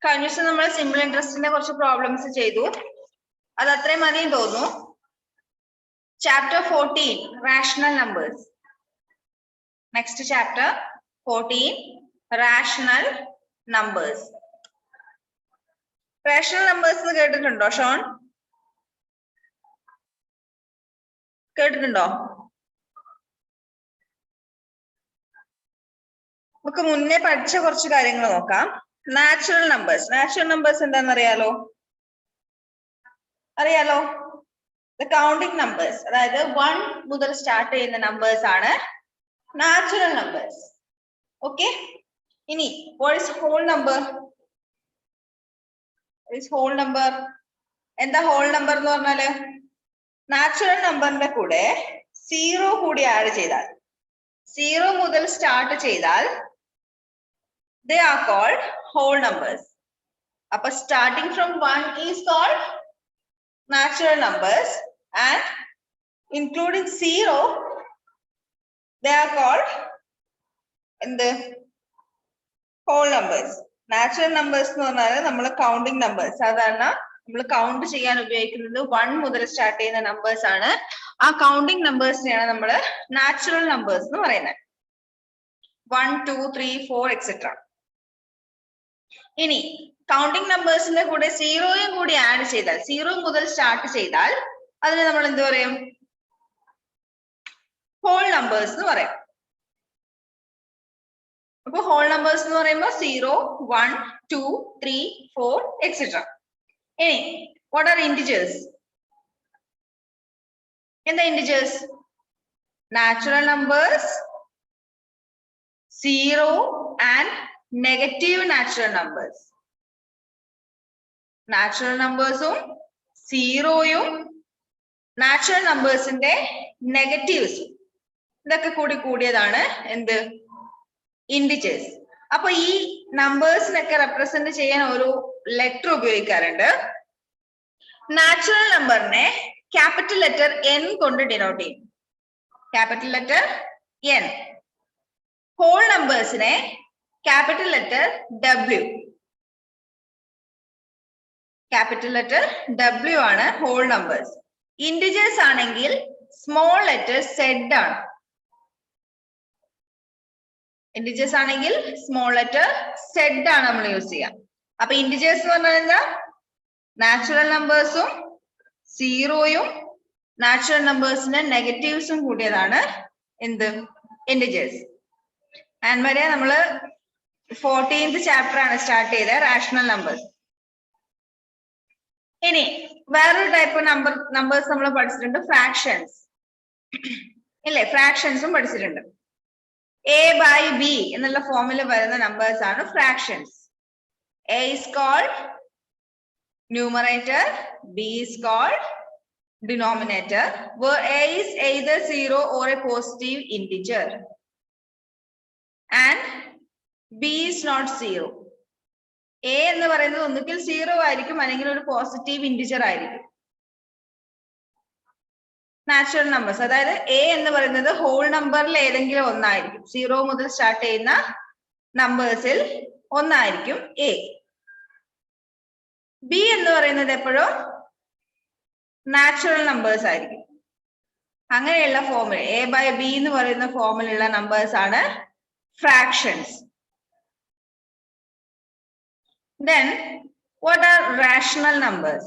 കഴിഞ്ഞ ദിവസം നമ്മൾ സിമ്പിൾ ഇൻട്രസ്റ്റിന്റെ കുറച്ച് പ്രോബ്ലംസ് ചെയ്തു. അത് അത്രയും മതിയും തോന്നുന്നു. Chapter 14 rational numbers. Next chapter 14 rational numbers. Rational numbers കേട്ടിട്ടുണ്ടോ ഷോൺ? കേട്ടിട്ടുണ്ടോ? നമുക്ക് മുന്നേ പഠിച്ച കുറച്ച് കാര്യങ്ങൾ നോക്കാം. Natural numbers. നാച്ചുറൽ നമ്പേഴ്സ് എന്താണെന്ന് അറിയാലോ? അറിയാലോ? ദ കൗണ്ടിങ് നമ്പേഴ്സ്, അതായത് 1 മുതൽ സ്റ്റാർട്ട് ചെയ്യുന്ന നമ്പേഴ്സ് ആണ് നാച്ചുറൽ നമ്പേഴ്സ്. ഓക്കെ, ഇനി what is whole number? Whole number എന്താ? ഹോൾ നമ്പർ എന്ന് പറഞ്ഞാല് നാച്ചുറൽ നമ്പറിന്റെ കൂടെ 0 കൂടി ആഡ് ചെയ്താൽ, 0 മുതൽ സ്റ്റാർട്ട് ചെയ്താൽ they are called whole numbers. Appo starting from 1 is called natural numbers and including 0 they are called in the whole numbers. Natural numbers nu parnal nammal counting numbers. sadharana nammal count cheyan upayogikkannathu 1 mudal start cheyna numbers aanu. Aa counting numbers neയാണ് നമ്മൾ natural numbers എന്ന് പറയുന്നത്. 1 2 3 4 etc. ഇനി counting നമ്പേഴ്സിന്റെ കൂടെ 0യും കൂടി add ചെയ്താൽ, 0 മുതൽ start ചെയ്താൽ അതിനെ നമ്മൾ എന്ത് പറയും? ഹോൾ നമ്പേഴ്സ് എന്ന് പറയും. അപ്പൊ ഹോൾ നമ്പേഴ്സ് എന്ന് പറയുമ്പോൾ 0 1 2 3 4 etc. ഇനി വാട്ട് ആർ ഇന്റിജേഴ്സ്? എന്താ integers? Natural numbers, 0 and negative natural numbers. Natural നമ്പേഴ്സും 0യും നാച്ചുറൽ നമ്പേഴ്സിന്റെ നെഗറ്റീവ്സും ഇതൊക്കെ കൂടി കൂടിയതാണ് എന്ത്? ഇന്റിജേഴ്സ്. അപ്പൊ ഈ നമ്പേഴ്സിനൊക്കെ റെപ്രസെന്റ് ചെയ്യാൻ ഒരു ലെറ്റർ ഉപയോഗിക്കാറുണ്ട്. നാച്ചുറൽ നമ്പറിനെ ക്യാപിറ്റൽ ലെറ്റർ N കൊണ്ട് ഡിനോട്ട് ചെയ്യും. Capital letter N. ഹോൾ നമ്പേഴ്സിനെ capital letter W. Capital letter W ആണ് whole numbers. Integers ആണെങ്കിൽ small letter Z ആണ്. Integers ആണെങ്കിൽ small letter Z ആണ് നമ്മൾ യൂസ് ചെയ്യുക. അപ്പൊ integers എന്ന് പറഞ്ഞാൽ എന്താ? നാച്ചുറൽ നമ്പേഴ്സും 0യും നാച്ചുറൽ നമ്പേഴ്സിന്റെ നെഗറ്റീവ്സും കൂടിയതാണ് എന്ത്? integers. ആൻഡ് വരെ നമ്മള് 14th ചാപ്റ്റർ ആണ് സ്റ്റാർട്ട് ചെയ്തത്, റാഷണൽ നമ്പേഴ്സ്. ഇനി വേറൊരു ടൈപ്പ് നമ്പേഴ്സ് നമ്മൾ പഠിച്ചിട്ടുണ്ട്, ഫ്രാക്ഷൻസ്. ഇല്ലേ? ഫ്രാക്ഷൻസും പഠിച്ചിട്ടുണ്ട്. A/B എന്നുള്ള ഫോമിൽ വരുന്ന നമ്പേഴ്സ് ആണ് fractions. A is called numerator, B is called denominator, where A is either 0 or a positive integer and B is not 0. A എന്ന് പറയുന്നത് ഒന്നുകിൽ 0 ആയിരിക്കും അല്ലെങ്കിൽ ഒരു പോസിറ്റീവ് ഇന്റിജർ ആയിരിക്കും. നാച്ചുറൽ നമ്പേഴ്സ്, അതായത് A എന്ന് പറയുന്നത് ഹോൾ നമ്പറിൽ ഏതെങ്കിലും ഒന്നായിരിക്കും. 0 മുതൽ സ്റ്റാർട്ട് ചെയ്യുന്ന നമ്പേഴ്സിൽ ഒന്നായിരിക്കും A. B എന്ന് പറയുന്നത് എപ്പോഴും നാച്ചുറൽ നമ്പേഴ്സ് ആയിരിക്കും. അങ്ങനെയുള്ള ഫോമിൽ A/B എന്ന് പറയുന്ന ഫോമിലുള്ള നമ്പേഴ്സ് ആണ് fractions. Then what are rational numbers?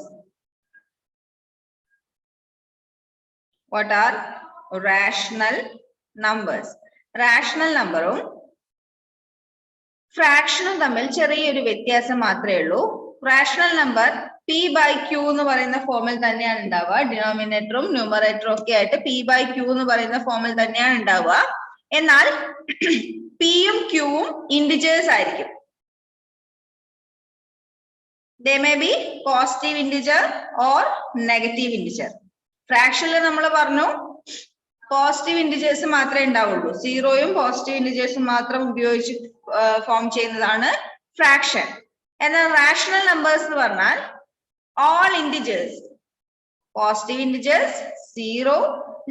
What are rational numbers? Rational numberും ഫ്രാക്ഷനും തമ്മിൽ ചെറിയൊരു വ്യത്യാസം മാത്രമേ ഉള്ളൂ. റാഷണൽ നമ്പർ P/Q എന്ന് പറയുന്ന ഫോമിൽ തന്നെയാണ് ഉണ്ടാവുക. ഡിനോമിനേറ്ററും ന്യൂമറേറ്ററും ഒക്കെ ആയിട്ട് P/Q എന്ന് പറയുന്ന ഫോമിൽ തന്നെയാണ് ഉണ്ടാവുക. എന്നാൽ Pയും Qയും ഇന്റിജേഴ്സ് ആയിരിക്കും. They may be positive integer or negative integer. ഫ്രാക്ഷനിൽ നമ്മൾ പറഞ്ഞു പോസിറ്റീവ് ഇന്റിജേഴ്സ് മാത്രമേ ഉണ്ടാവുള്ളൂ. 0യും പോസിറ്റീവ് ഇന്റിജേഴ്സും മാത്രം ഉപയോഗിച്ച് ഫോം ചെയ്യുന്നതാണ് ഫ്രാക്ഷൻ. എന്നാൽ റാഷണൽ നമ്പേഴ്സ് എന്ന് പറഞ്ഞാൽ all integers, positive integers, 0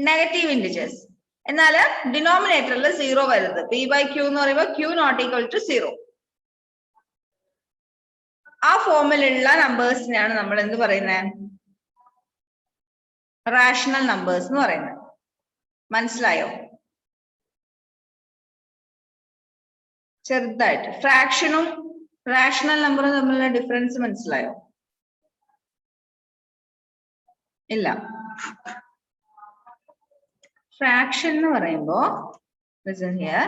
negative integers. എന്നാൽ ഡിനോമിനേറ്ററിൽ 0 വരുന്നത്. P/Q എന്ന് പറയുമ്പോൾ Q not equal to 0. ആ ഫോമിലുള്ള നമ്പേഴ്സിനെയാണ് നമ്മൾ എന്ത് പറയുന്നത്? റാഷണൽ നമ്പേഴ്സ് എന്ന് പറയുന്നത്. മനസ്സിലായോ? ചെറുതായിട്ട് ഫ്രാക്ഷനും റാഷണൽ നമ്പറും തമ്മിലുള്ള ഡിഫറൻസ് മനസ്സിലായോ? ഇല്ല. ഫ്രാക്ഷൻ എന്ന് പറയുമ്പോ listen here.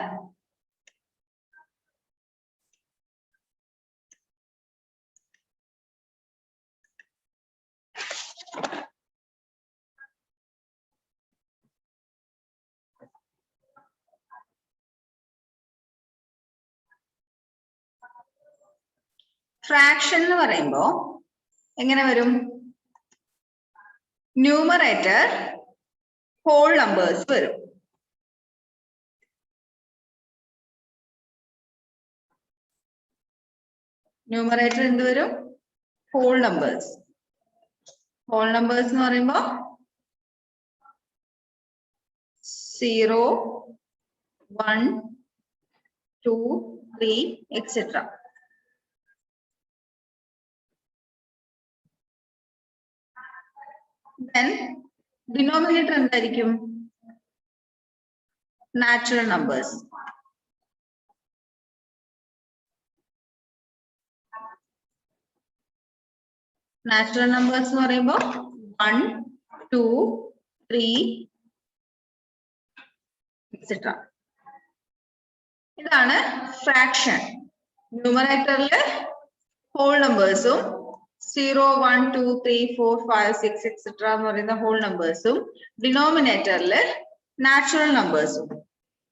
ഫ്രാക്ഷൻ എന്ന് പറയുമ്പോ എങ്ങനെ വരും? ന്യൂമറേറ്റർ ഹോൾ നമ്പേഴ്സ് വരും. ന്യൂമറേറ്റർ എന്ത് വരും? Whole numbers. ഹോൾ നമ്പേഴ്സ് എന്ന് പറയുമ്പോ 0, 1, 2, 3 etc. Then denominator എന്തായിരിക്കും? Natural numbers. നാച്ചുറൽ നമ്പേഴ്സ് എന്ന് പറയുമ്പോൾ 1, 2, 3 etc. ഇതാണ് ഫ്രാക്ഷൻ. ന്യൂമറേറ്ററില് whole നമ്പേഴ്സും 0, 1, 2, 3, 4, 5, 6 etc. എന്ന് പറയുന്ന ഹോൾ നമ്പേഴ്സും ഡിനോമിനേറ്ററില് നാച്ചുറൽ നമ്പേഴ്സും.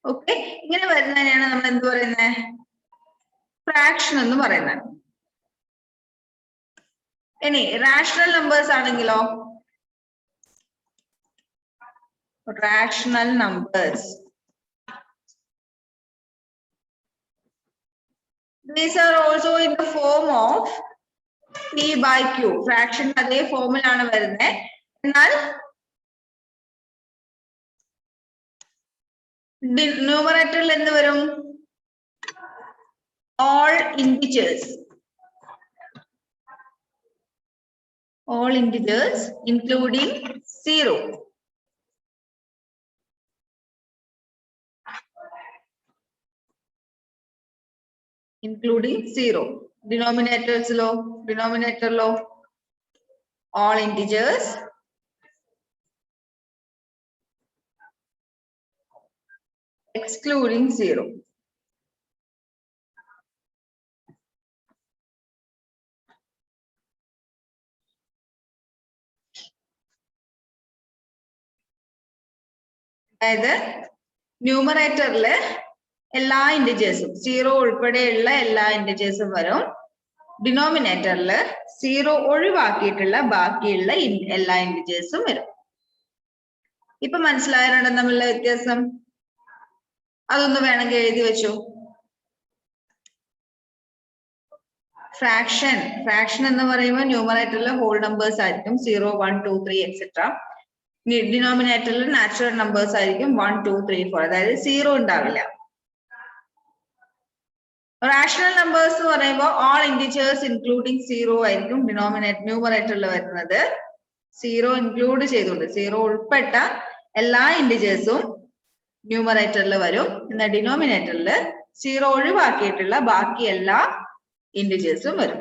ഓക്കെ, ഇങ്ങനെ വരുന്നതിനെയാണ് നമ്മൾ എന്ത് പറയുന്നത്? ഫ്രാക്ഷൻ എന്ന് പറയുന്നത്. ഇനി റാഷണൽ നമ്പേഴ്സ് ആണെങ്കിലോ? Rational numbers, these are also in the form of p by q. Fraction അതേ ഫോമിലാണ് വരുന്നത്. എന്നാൽ ന്യൂമറേറ്ററിൽ എന്ത് വരും? all integers. All integers including 0. Including 0. Denominator law all integers excluding 0. അതായത് ന്യൂമറേറ്ററില് എല്ലാ ഇൻഡിജേഴ്സും 0 ഉൾപ്പെടെയുള്ള എല്ലാ ഇൻഡിജേഴ്സും വരും. ഡിനോമിനേറ്ററില് 0 ഒഴിവാക്കിയിട്ടുള്ള ബാക്കിയുള്ള എല്ലാ ഇൻഡിജേഴ്സും വരും. ഇപ്പൊ മനസ്സിലായതുകൊണ്ട് തമ്മിലുള്ള വ്യത്യാസം? അതൊന്ന് വേണമെങ്കിൽ എഴുതി വെച്ചു. ഫ്രാക്ഷൻ എന്ന് പറയുമ്പോൾ ന്യൂമറേറ്ററിൽ ഹോൾ നമ്പേഴ്സ് ആയിരിക്കും 0, 1, 2, 3 etc. ഡിനോമിനേറ്ററിൽ നാച്ചുറൽ നമ്പേഴ്സ് ആയിരിക്കും 1, 2, 3, 4. അതായത് 0 ഉണ്ടാവില്ല. റാഷണൽ നമ്പേഴ്സ് എന്ന് പറയുമ്പോൾ ഓൾ ഇൻഡിജേഴ്സ് ഇൻക്ലൂഡിങ് 0 ആയിരിക്കും ന്യൂമറേറ്ററിൽ വരുന്നത്. 0 ഇൻക്ലൂഡ് ചെയ്തുകൊണ്ട് 0 ഉൾപ്പെട്ട എല്ലാ ഇൻഡിജേഴ്സും ന്യൂമറേറ്ററിൽ വരും. എന്നാൽ ഡിനോമിനേറ്ററിൽ 0 ഒഴിവാക്കിയിട്ടുള്ള ബാക്കി എല്ലാ ഇൻഡിജേഴ്സും വരും.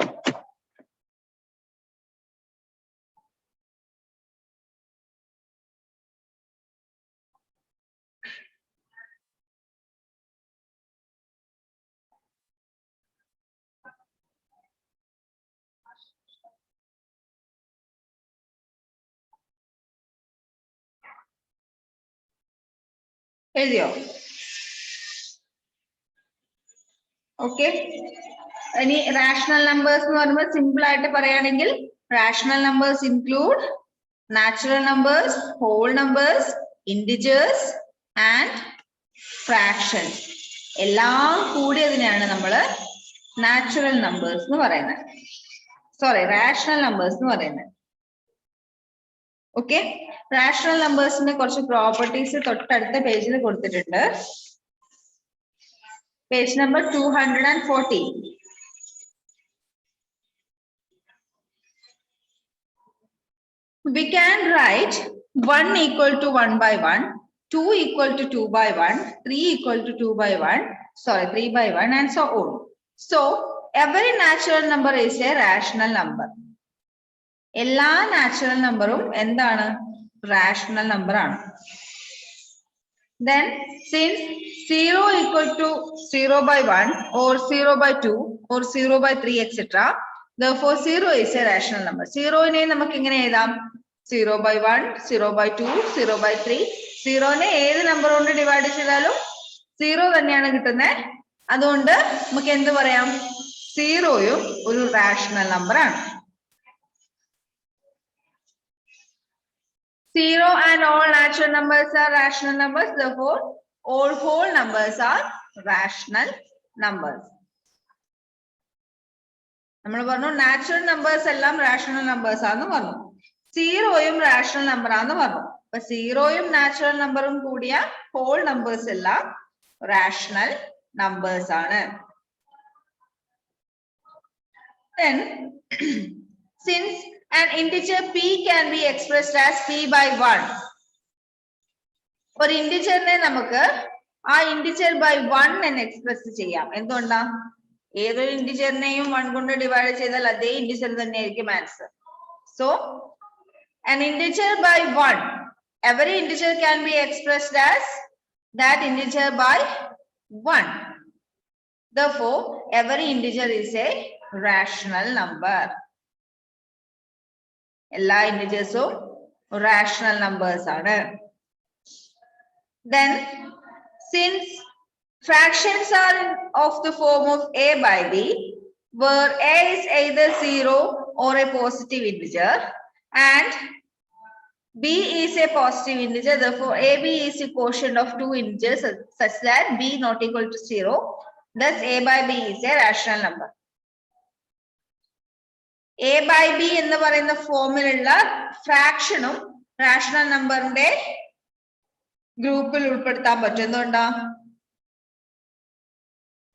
എഴുതിയോ? ഓക്കെ. ഇനി റാഷണൽ നമ്പേഴ്സ് എന്ന് പറയുമ്പോൾ സിമ്പിൾ ആയിട്ട് പറയുകയാണെങ്കിൽ rational numbers include natural numbers, whole numbers, integers and fractions. എല്ലാം കൂടിയതിനെയാണ് നമ്മൾ നാച്ചുറൽ നമ്പേഴ്സ് എന്ന് പറയുന്നത്. സോറി, റാഷണൽ നമ്പേഴ്സ് എന്ന് പറയുന്നത്. ഓക്കെ, റാഷണൽ നമ്പേഴ്സിന്റെ കുറച്ച് പ്രോപ്പർട്ടീസ് തൊട്ടടുത്ത പേജിൽ കൊടുത്തിട്ടുണ്ട്. Page number 240. we can write 1 equal to 1 by 1, 2 equal to 2 by 1, 3 equal to 2 by 1, 3 by 1, and so on. So every natural number is a rational number. എല്ലാ natural നമ്പറും എന്താണ്? Rational number ആണ്. Then since 0 equal to 0 by 1 or 0 by 2 or 0 by 3 etc. Therefore 0 is a rational number. 0 നെ നമുക്ക് എങ്ങനെ എഴുതാം? 0 by 1, 0 by 2, 0 by 3. 0 നെ ഏത് നമ്പർ കൊണ്ട് ഡിവൈഡ് ചെയ്താലും 0 തന്നെയാണ് കിട്ടുന്നത്. അതുകൊണ്ട് നമുക്ക് എന്ത് പറയാം? 0യും ഒരു റാഷണൽ നമ്പർ ആണ്. 0 and all natural numbers are rational numbers. Therefore, all whole numbers are rational numbers. നമ്മൾ പറഞ്ഞു നാച്ചുറൽ നമ്പേഴ്സ് എല്ലാം റാഷണൽ നമ്പേഴ്സ് ആണെന്ന് പറഞ്ഞു. 0യും റാഷണൽ നമ്പർ ആണെന്ന് പറഞ്ഞു. അപ്പൊ 0യും നാച്ചുറൽ നമ്പറും കൂടിയ ഹോൾ നമ്പേഴ്സ് എല്ലാം റാഷണൽ നമ്പേഴ്സ് ആണ്. Then, since an integer p can be expressed as p by 1. ഒരു ഇന്റിജറിനെ നമുക്ക് ആ ഇന്റിജർ ബൈ 1 എന്ന് എക്സ്പ്രസ് ചെയ്യാം. എന്തുകൊണ്ടാ? ഏതൊരു ഇന്റിജറിനെയും 1 കൊണ്ട് ഡിവൈഡ് ചെയ്താൽ അതേ ഇന്റിജർ തന്നെയായിരിക്കും answer. So an integer by 1, every integer can be expressed as that integer by 1. Therefore every integer is a rational number. എല്ലാ ഇന്റിജേഴ്സും റാഷണൽ നമ്പേഴ്സ് ആണ്. Then since fractions are of the form of a by b, where a is either 0 or a positive integer and b is a positive integer, therefore ab is the quotient of two integers such that b not equal to 0. Thus a by b is a rational number. a by b എന്ന് പറയുന്ന ഫോമിലുള്ള ഫ്രാക്ഷനും rational നമ്പറിന്റെ ഗ്രൂപ്പിൽ ഉൾപ്പെടുത്താൻ പറ്റും.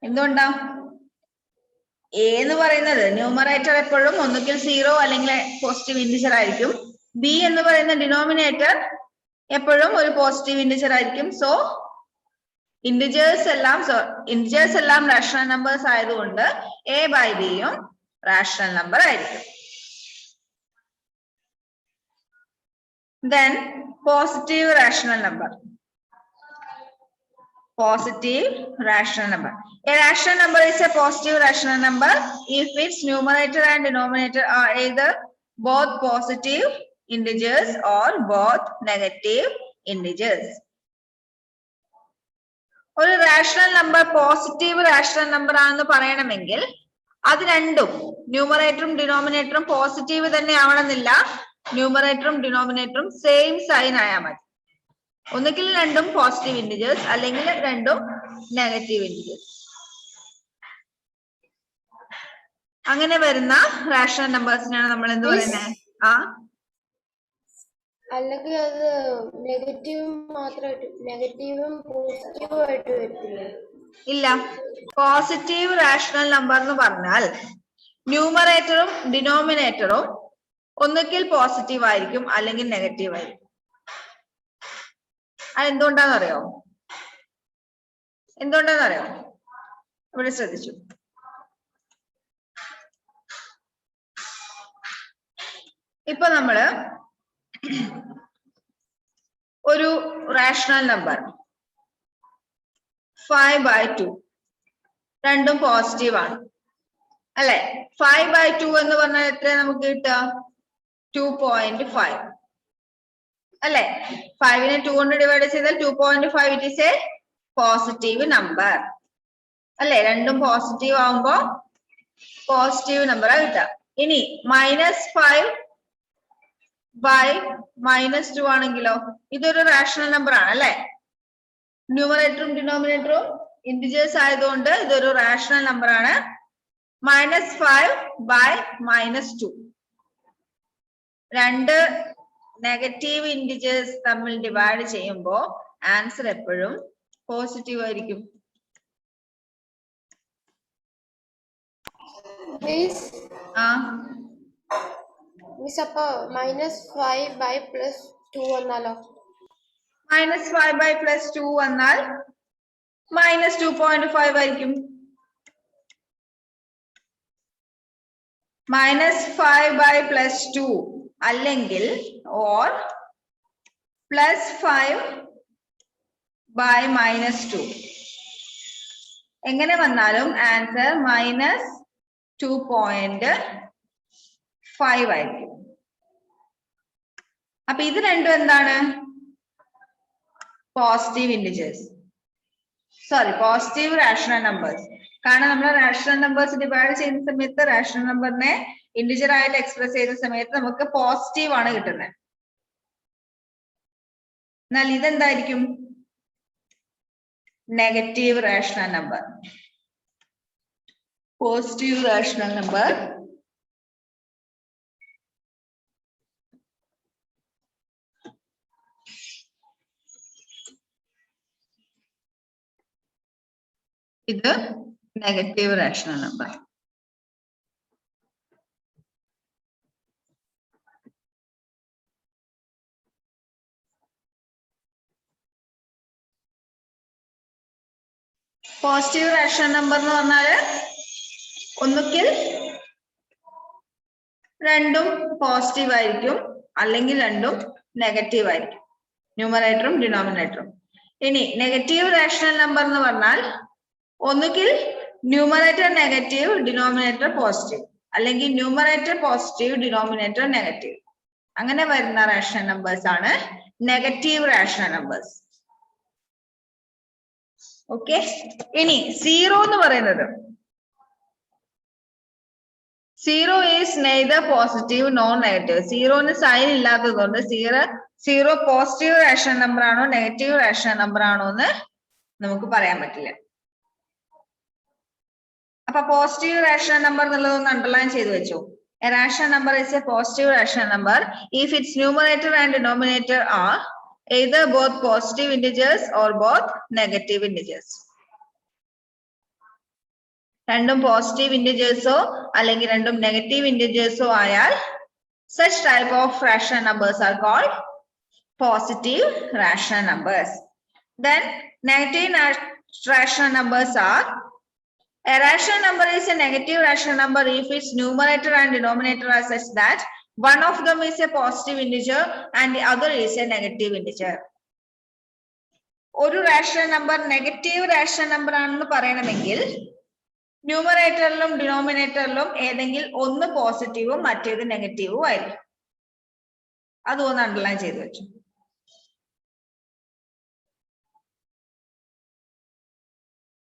എന്തുകൊണ്ടാ? a എന്ന് പറയുന്നത് ന്യൂമറേറ്റർ എപ്പോഴും ഒന്നുകിൽ 0 അല്ലെങ്കിൽ പോസിറ്റീവ് ഇന്റിജർ ആയിരിക്കും. b എന്ന് പറയുന്ന ഡിനോമിനേറ്റർ എപ്പോഴും ഒരു പോസിറ്റീവ് ഇന്റിജർ ആയിരിക്കും. സോ ഇന്റിജേഴ്സ് എല്ലാം റാഷണൽ നമ്പേഴ്സ് ആയതുകൊണ്ട് a by b യും റാഷണൽ നമ്പർ ആയിരിക്കും. Then positive rational number. Positive rational number. A rational number is a positive rational number if its numerator and denominator are either both positive integers or both negative integers. ഒരു rational number positive rational number ആണെന്ന് പറയണമെങ്കിൽ അത് രണ്ടും ന്യൂമറേറ്ററും ഡിനോമിനേറ്ററും positive തന്നെ ആവണമെന്നില്ല. ന്യൂമറേറ്ററും ഡിനോമിനേറ്ററും same sign ആയാൽ മതി. ഒന്നുകിൽ രണ്ടും പോസിറ്റീവ് ഇന്റിജേഴ്സ് അല്ലെങ്കിൽ രണ്ടും നെഗറ്റീവ് ഇന്റിജേഴ്സ്. അങ്ങനെ വരുന്ന റാഷണൽ നമ്പേഴ്സിനാണ് നമ്മൾ എന്ത് പറയുന്നത്? അല്ലെങ്കിൽ അത് നെഗറ്റീവും മാത്രമായിട്ട് നെഗറ്റീവും പോസിറ്റീവും ആയിട്ട് വരത്തില്ല. ഇല്ല, പോസിറ്റീവ് റാഷണൽ നമ്പർ എന്ന് പറഞ്ഞാൽ ന്യൂമറേറ്ററും ഡിനോമിനേറ്ററും ഒന്നുകിൽ പോസിറ്റീവ് ആയിരിക്കും അല്ലെങ്കിൽ നെഗറ്റീവ് ആയിരിക്കും. അതെന്തുകൊണ്ടാണെന്നറിയോ? ഇവിടെ ശ്രദ്ധിച്ചു. ഇപ്പൊ നമ്മള് ഒരു റാഷണൽ നമ്പർ 5/2 രണ്ടും പോസിറ്റീവ് ആണ് അല്ലെ? 5/2 എന്ന് പറഞ്ഞാൽ എത്ര നമുക്ക് കിട്ടുക? 2.5 അല്ലെ? 5നെ 2 കൊണ്ട് ഡിവൈഡ് ചെയ്താൽ 2.5 it is A positive number അല്ലെ? രണ്ടും പോസിറ്റീവ് ആവുമ്പോ പോസിറ്റീവ് നമ്പറാ കിട്ടുക. ഇനി -5/-2 ആണെങ്കിലോ ഇതൊരു റാഷണൽ നമ്പർ ആണ് അല്ലെ? ന്യൂമറേറ്ററും ഡിനോമിനേറ്ററും ഇന്റിജേഴ്സ് ആയതുകൊണ്ട് ഇതൊരു റാഷണൽ നമ്പർ ആണ്. -5/-2 രണ്ട് നെഗറ്റീവ് ഇന്റിജേഴ്സ് തമ്മിൽ ഡിവൈഡ് ചെയ്യുമ്പോ ആൻസർ എപ്പോഴും പോസിറ്റീവ് ആയിരിക്കും. മിസ് അപ്പൊ -5/+2 വന്നാലോ? -5/+2 വന്നാൽ -2.5 ആയിരിക്കും. -5/+2 അല്ലെങ്കിൽ or +5/-2 എങ്ങനെ വന്നാലും ആൻസർ -2.5 ആയിരിക്കും. അപ്പൊ ഇത് രണ്ടും എന്താണ്? Positive integers, sorry positive rational numbers. കാരണം നമ്മൾ റാഷണൽ നമ്പേഴ്സ് ഡിവൈഡ് ചെയ്യുന്ന സമയത്ത് റാഷണൽ നമ്പറിനെ ഇന്റിജർ ആയിട്ട് എക്സ്പ്രസ് ചെയ്യുന്ന സമയത്ത് നമുക്ക് പോസിറ്റീവ് ആണ് കിട്ടുന്നത്. എന്നാൽ ഇതെന്തായിരിക്കും? Negative rational number. Positive rational number ഇത് negative rational number. Positive rational number എന്ന് പറഞ്ഞാല് ഒന്നുകിൽ രണ്ടും പോസിറ്റീവ് ആയിരിക്കും അല്ലെങ്കിൽ രണ്ടും നെഗറ്റീവ് ആയിരിക്കും, ന്യൂമറേറ്ററും ഡിനോമിനേറ്ററും. ഇനി നെഗറ്റീവ് റാഷണൽ നമ്പർ എന്ന് പറഞ്ഞാൽ ഒന്നുകിൽ ന്യൂമറേറ്റർ നെഗറ്റീവ് ഡിനോമിനേറ്റർ പോസിറ്റീവ്, അല്ലെങ്കിൽ ന്യൂമറേറ്റർ പോസിറ്റീവ് ഡിനോമിനേറ്റർ നെഗറ്റീവ്. അങ്ങനെ വരുന്ന റാഷണൽ നമ്പേഴ്സ് ആണ് നെഗറ്റീവ് റാഷണൽ നമ്പേഴ്സ്. ഓക്കെ. ഇനി സീറോ എന്ന് പറയുന്നത്, zero is neither positive non negative. സീറോന് സൈൻ ഇല്ലാത്തത് കൊണ്ട് സീറോ പോസിറ്റീവ് റാഷണൽ നമ്പർ ആണോ നെഗറ്റീവ് റാഷണൽ നമ്പർ ആണോ എന്ന് നമുക്ക് പറയാൻ പറ്റില്ല. അപ്പൊ പോസിറ്റീവ് റാഷണൽ നമ്പർ എന്നുള്ളതൊന്ന് അണ്ടർലൈൻ ചെയ്ത് വെച്ചു. A rational number is a positive rational number if its numerator and denominator are either both positive integers or both negative integers. രണ്ടും പോസിറ്റീവ് ഇന്റിജേഴ്സോ അല്ലെങ്കിൽ രണ്ടും നെഗറ്റീവ് ഇന്റിജേഴ്സോ ആയാൽ such type of rational numbers are called positive rational numbers. Then negative rational numbers are, a rational number is a negative rational number if its numerator and denominator are such that one of them is a positive integer and the other is a negative integer. ഒരു rational number negative rational number ആണെന്ന് പറയണമെങ്കിൽ ന്യൂമറേറ്ററിലും ഡിനോമിനേറ്ററിലും ഏതെങ്കിലും ഒന്ന് പോസിറ്റീവും മറ്റേത് നെഗറ്റീവും ആയിരിക്കും. അതൊന്ന് അണ്ടർലൈൻ ചെയ്ത് വെച്ചു.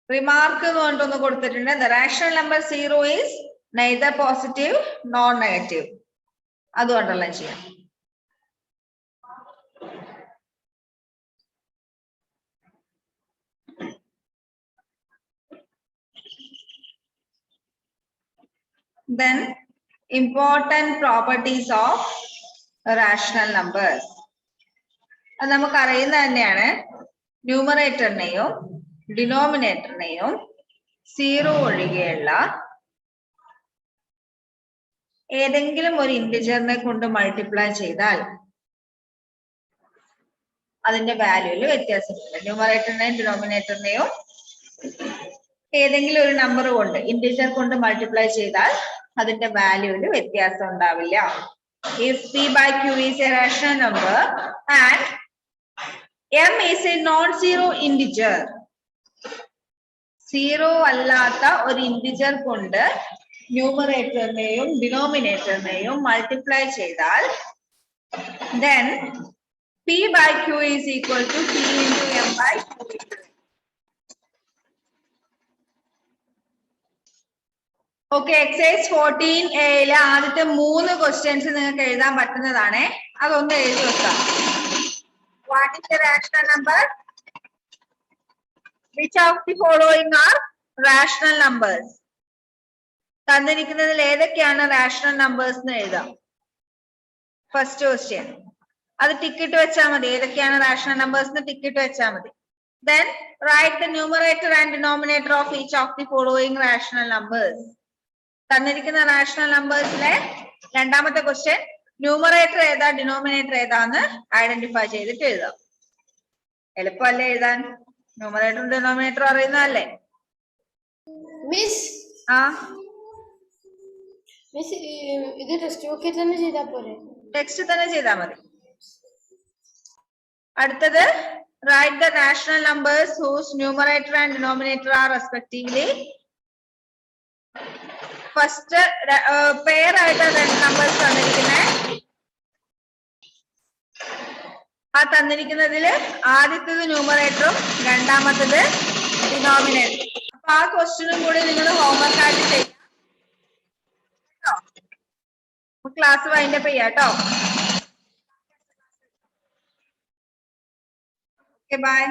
റിമാർക്ക് എന്ന് പറഞ്ഞിട്ടൊന്ന് കൊടുത്തിട്ടുണ്ട്. The rational number zero is neither positive non negative. അതും അണ്ടർലൈൻ ചെയ്യാം. Then important properties of rational numbers. അത് നമുക്ക് അറിയുന്നത് തന്നെയാണ്. ന്യൂമറേറ്ററിനെയും ഡിനോമിനേറ്ററിനെയും സീറോ ഒഴികെയുള്ള ഏതെങ്കിലും ഒരു ഇന്റിജറിനെ കൊണ്ട് മൾട്ടിപ്ലൈ ചെയ്താൽ അതിന്റെ വാല്യൂല് വ്യത്യാസമില്ല. ന്യൂമറേറ്ററിനെയും ഡിനോമിനേറ്ററിനെയും ഏതെങ്കിലും ഒരു നമ്പർ കൊണ്ട് ഇന്റിജർ കൊണ്ട് മൾട്ടിപ്ലൈ ചെയ്താൽ അതിന്റെ വാല്യൂല് വ്യത്യാസം ഉണ്ടാവില്ല. If p/q is a rational number and m is a non-zero integer, zero അല്ലാത്ത ഒരു ഇന്റിജർ കൊണ്ട് ന്യൂമറേറ്ററിനെയും ഡിനോമിനേറ്ററിനെയും മൾട്ടിപ്ലൈ ചെയ്താൽ then p/q is equal to p into m/q. Okay. Excise 14A ആദ്യത്തെ 3 ക്വസ്റ്റ്യൻസ് നിങ്ങൾക്ക് എഴുതാൻ പറ്റുന്നതാണ്. അതൊന്ന് എഴുതി വെക്കാം. What is the rational number? Which of the following are rational numbers? തന്നിരിക്കുന്നതിൽ ഏതൊക്കെയാണ് റാഷണൽ നമ്പേഴ്സ് എന്ന് എഴുതാം. First question. അത് ടിക്കിട്ട് വെച്ചാൽ മതി. ഏതൊക്കെയാണ് റാഷണൽ നമ്പേഴ്സ് എന്ന് ടിക്കിട്ട് വെച്ചാൽ മതി. Then write the numerator and denominator of each of the following rational numbers. തന്നിരിക്കുന്ന റാഷണൽ നമ്പേഴ്സിലെ രണ്ടാമത്തെ ക്വസ്റ്റ്യൻ, ന്യൂമറേറ്റർ ഏതാ ഡിനോമിനേറ്റർ ഏതാന്ന് ഐഡന്റിഫൈ ചെയ്തിട്ട് എഴുതാം. എളുപ്പമല്ലേ എഴുതാൻ? ന്യൂമറേറ്ററും ഡിനോമിനേറ്ററും അറിയുന്നതല്ലേ? മിസ് ആ മിസ് ഇത് ടെക്സ്റ്റ് ബുക്കിൽ തന്നെ ചെയ്താൽ പോരെ? ടെക്സ്റ്റ് തന്നെ ചെയ്താൽ മതി. അടുത്തത് write the rational numbers whose numerator and denominator are respectively. First pair ആയിട്ട് രണ്ട് നമ്പേഴ്സ് തന്നിരിക്കുന്നത്. ആ തന്നിരിക്കുന്നതിൽ ആദ്യത്തേത് ന്യൂമറേറ്ററും രണ്ടാമത്തത് ഡിനോമിനേറ്ററും. അപ്പൊ ആ ക്വസ്റ്റ്യനും കൂടി നിങ്ങൾ ഹോംവർക്ക് ആയിട്ട് ചെയ്യാം. ക്ലാസ് വൈൻഡപ്പ് ചെയ്യാം കേട്ടോ. Okay bye.